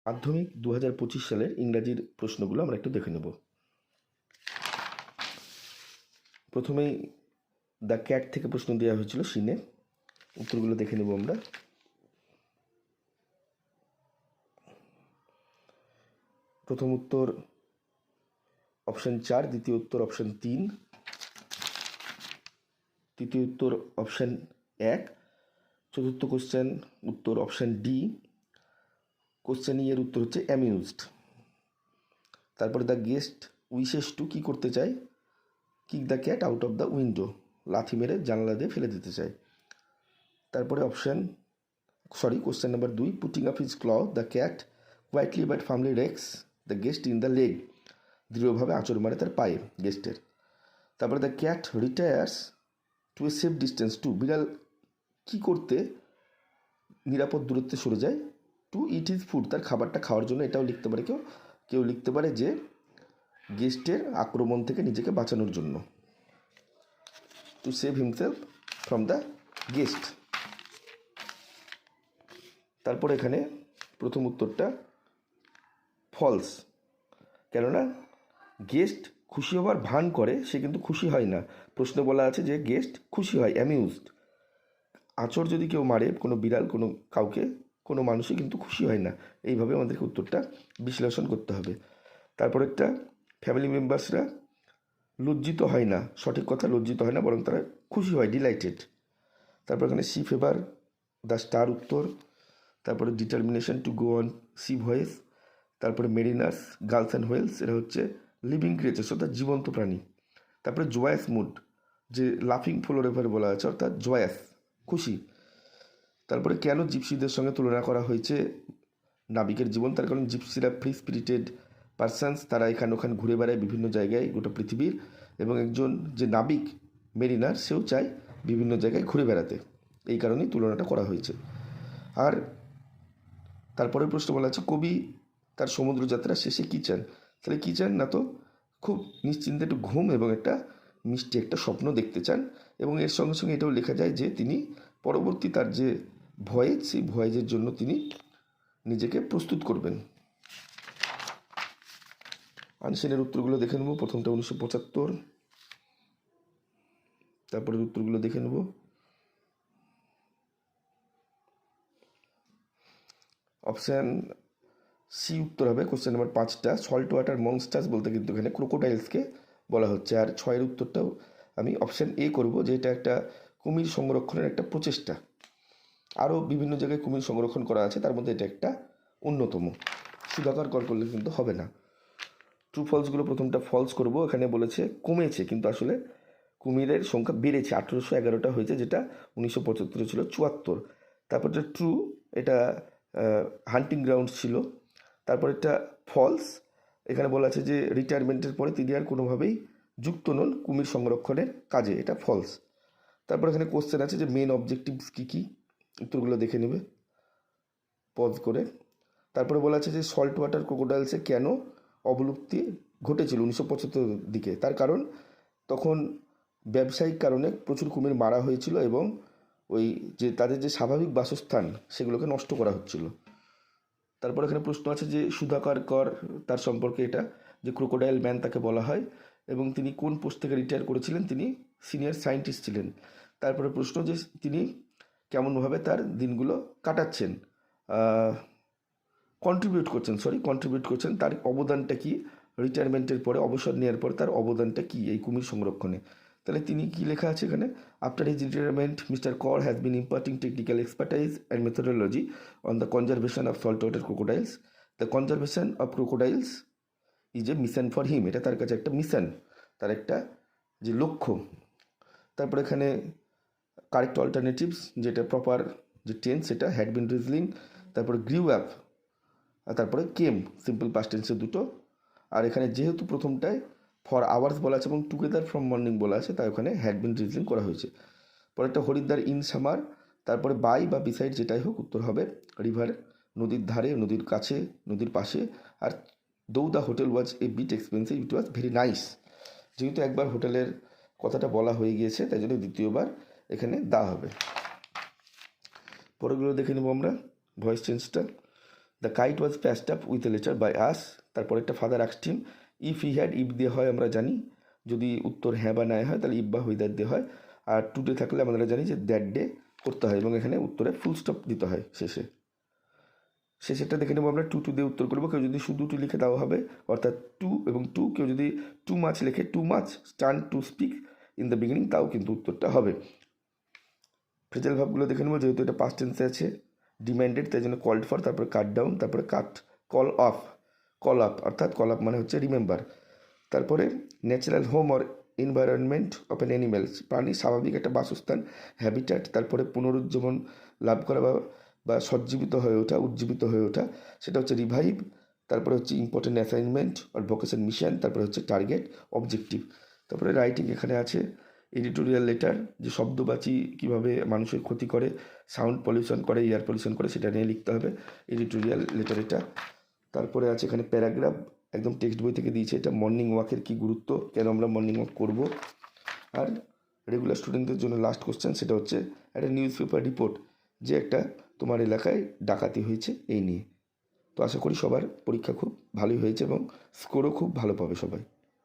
মাধ্যমিক 2025 সালের ইংরাজির প্রশ্নগুলো আমরা একটু দেখে নেব। প্রথমেই দ্য ক্যাট থেকে প্রশ্ন দেওয়া হয়েছিল সিনে, উত্তরগুলো দেখে নেব আমরা। প্রথম উত্তর অপশান 4, দ্বিতীয় উত্তর অপশান 3, তৃতীয় উত্তর অপশান 1, চতুর্থ কোশ্চেন উত্তর অপশান ডি, কোশ্চেন এর উত্তর হচ্ছে অ্যামিউজড। তারপরে দ্য গেস্ট উইশেস টু কী করতে চায়, kick the cat out of the window, লাথি মেরে জানালা দিয়ে ফেলে দিতে চায়। তারপরে question number 2, putting up his claw the cat quietly but firmly rakes the guest in the leg, দৃঢ়ভাবে আঁচড় মারে তার পায়ে গেস্টের। তারপরে the cat retires to a safe distance to, বিড়াল কী করতে নিরাপদ দূরত্বে সরে যায়, টু ইট হিজ ফুড, তার খাবারটা খাওয়ার জন্য। এটাও লিখতে পারে কেউ লিখতে পারে যে গেস্টের আক্রমণ থেকে নিজেকে বাঁচানোর জন্য, to save himself from the guest. তারপর এখানে প্রথম উত্তরটা ফলস, কেননা গেস্ট খুশি হওয়ার ভান করে, সে কিন্তু খুশি হয় না। প্রশ্নে বলা আছে যে গেস্ট খুশি হয়, অ্যামিউজড। আঁচড় যদি কেউ মারে, কোনো বিড়াল কোনো মানুষই কিন্তু খুশি হয় না। এইভাবে আমাদেরকে উত্তরটা বিশ্লেষণ করতে হবে। তারপর একটা ফ্যামিলি মেম্বার্সরা লজ্জিত হয় না, সঠিক কথা, লজ্জিত হয় না, বরং তারা খুশি হয়, ডিলাইটেড। তারপর এখানে সি ফেভার দ্য স্টার উত্তর। তারপরে determination to go on sea voyages. তারপরে মেরিনার্স গার্লস অ্যান্ড হোয়েলস, এরা হচ্ছে লিভিং ক্রিয়েচার্স অর্থাৎ জীবন্ত প্রাণী। তারপরে জয়াস মুড, যে লাফিং ফ্লোরেভার বলা আছে, অর্থাৎ জয়াস, খুশি। তারপরে কেন জিপসিদের সঙ্গে তুলনা করা হয়েছে নাবিকের জীবন, তার কারণ জিপসিরা ফ্রি স্পিরিটেড পারসনস, তারা এখানে ওখানে ঘুরে বেড়ায় বিভিন্ন জায়গায় গোটা পৃথিবীর, এবং একজন যে নাবিক মেরিনার, সেও চায় বিভিন্ন জায়গায় ঘুরে বেড়াতে, এই কারণেই তুলনাটা করা হয়েছে। আর তারপরে প্রশ্ন বলা আছে কবি তার সমুদ্র যাত্রার শেষে কী চান, তাহলে কী চান না, তো খুব নিশ্চিন্তে একটু ঘুম এবং একটা মিষ্টি একটা স্বপ্ন দেখতে চান। এবং এর সঙ্গে সঙ্গে এটাও লেখা যায় যে তিনি পরবর্তী তার যে ভয়েজ, সেই ভয়েজের জন্য তিনি নিজেকে প্রস্তুত করবেন। আনসেনের উত্তরগুলো দেখে নেব। প্রথমটা 1975, তারপরের উত্তরগুলো দেখে নেব। অপশান সি উত্তর হবে কোশ্চেন নাম্বার 5টা। সল্ট ওয়াটার মনস্টার্স বলতে কিন্তু এখানে ক্রোকোডাইলসকে বলা হচ্ছে। আর 6-এর উত্তরটাও আমি অপশান এ করব, যে এটা একটা কুমির সংরক্ষণের একটা প্রচেষ্টা। আরও বিভিন্ন জায়গায় কুমির সংরক্ষণ করা আছে, তার মধ্যে এটা একটা অন্যতম। সুধাকর কর করলে কিন্তু হবে না। ট্রু ফলসগুলো প্রথমটা ফলস করব। এখানে বলেছে কমেছে, কিন্তু আসলে কুমিরের সংখ্যা বেড়েছে, 1811টা হয়েছে, যেটা 1975 ছিল 74। তারপর এটা ট্রু, এটা হান্টিং গ্রাউন্ড ছিল। তারপর এটা ফলস, এখানে বলা আছে যে রিটায়ারমেন্টের পরে তিনি আর কোনোভাবেই যুক্ত নন কুমির সংরক্ষণের কাজে, এটা ফলস। তারপর এখানে কোশ্চেন আছে যে মেন অবজেক্টিভস কী কী, উত্তরগুলো দেখে নেবে পজ করে। তারপরে বলা আছে যে সল্ট ওয়াটার ক্রোকোডাইলসে কেন অবলুপ্তি ঘটেছিল 1975 দিকে, তার কারণ তখন ব্যবসায়িক কারণে প্রচুর কুমির মারা হয়েছিল, এবং ওই যে তাদের যে স্বাভাবিক বাসস্থান সেগুলোকে নষ্ট করা হচ্ছিল। তারপর এখানে প্রশ্ন আছে যে সুধাকর কর, তার সম্পর্কে এটা, যে ক্রোকোডাইল ম্যান তাকে বলা হয়, এবং তিনি কোন পোস্ট থেকে রিটায়ার করেছিলেন, তিনি সিনিয়র সায়েন্টিস্ট ছিলেন। তারপরে প্রশ্ন যে তিনি কেমনভাবে তার দিনগুলো কাটাচ্ছেন, কন্ট্রিবিউট করছেন, তার অবদানটা কি, রিটায়ারমেন্টের পরে, অবসর নেওয়ার পর তার অবদানটা কি এই কুমির সংরক্ষণে। তাহলে তিনি কি লেখা আছে এখানে, আফটার হিজ রিটায়ারমেন্ট মিস্টার কর has been imparting technical expertise and methodology on the conservation of salt water crocodiles, the conservation of crocodiles is a mission for him, এটা তার কাছে একটা মিশন, তার একটা যে লক্ষ্য। তারপর এখানে কারেক্ট অল্টারনেটিভস, যেটা প্রপার যে টেন্স, সেটা হ্যাড বিন রিজলিং, তারপরে গ্রিউ অ্যাপ, আর তারপরে কেম, সিম্পল পাস্ট টেন্সের দুটো। আর এখানে যেহেতু প্রথমটায় ফর আওয়ার্স বলা আছে এবং টুগেদার ফ্রম মর্নিং বলা আছে, তাই ওখানে হ্যাড বিন রিজলিং করা হয়েছে। পরেরটা হরিদ্বার ইন সামার, তারপরে বাই বা বিসাইড যেটাই হোক, উত্তর হবে রিভার, নদীর ধারে, নদীর কাছে, নদীর পাশে। আর though the hotel was a bit expensive it was very nice, যেহেতু একবার হোটেলের কথাটা বলা হয়ে গিয়েছে, তাই জন্য দ্বিতীয়বার এখানে দেওয়া হবে। পরেরগুলো দেখে নেব আমরা, ভয়েস চেঞ্জটা। The kite was patched up with a letter by us. তারপর একটা father asked him if he had, if দিয়ে হয় আমরা জানি, যদি উত্তর হ্যাঁ বা না হয় তাহলে ইফ বা হুইদার দিয়ে হয়, আর টুডে থাকলে আমরা জানি যে দ্যাট ডে করতে হয় এবং এখানে উত্তরে ফুল স্টপ দিতে হয় শেষেরটা দেখে নেবো আমরা। টু দিয়ে উত্তর করবো। কেউ যদি শুধু টু লিখে দেওয়া হবে, অর্থাৎ টু এবং টু। কেউ যদি টু মাছ লেখে, too much stun to speak in the beginning, তাও কিন্তু উত্তরটা হবে। ফ্রেজাল ভাবগুলো দেখে নেবো। যেহেতু এটা পাস্ট টেন্সে আছে, ডিম্যান্ডেড, তাই জন্য কল্ড ফর, তারপরে কাট ডাউন, তারপরে কাট, কল অফ, কল আপ, অর্থাৎ কল আপ মানে হচ্ছে রিমেম্বার। তারপরে natural home or environment of an animals, প্রাণীর স্বাভাবিক একটা বাসস্থান, হ্যাবিট্যাট। তারপরে পুনরুজ্জীবন লাভ করা বা সজ্জীবিত হয়ে ওঠা, উজ্জীবিত হয়ে ওঠা, সেটা হচ্ছে রিভাইভ। তারপরে হচ্ছে important assignment or vocation mission, তারপরে হচ্ছে টার্গেট, অবজেক্টিভ। তারপরে রাইটিং এখানে আছে এডিটোরিয়াল লেটার, যে শব্দবাচী কীভাবে মানুষের ক্ষতি করে, সাউন্ড পলিউশন করে, এয়ার পলিউশন করে, সেটা নিয়ে লিখতে হবে এডিটোরিয়াল লেটার এটা। তারপরে আছে এখানে প্যারাগ্রাফ, একদম টেক্সট বই থেকে দিয়েছে এটা, মর্নিং ওয়াকের কী গুরুত্ব, কেন আমরা মর্নিং ওয়াক করব। আর রেগুলার স্টুডেন্টদের জন্য লাস্ট কোশ্চেন, সেটা হচ্ছে একটা নিউজ পেপার রিপোর্ট, যে একটা তোমার এলাকায় ডাকাতি হয়েছে এই নিয়ে। তো আশা করি সবার পরীক্ষা খুব ভালোই হয়েছে এবং স্কোরও খুব ভালো পাবে সবাই।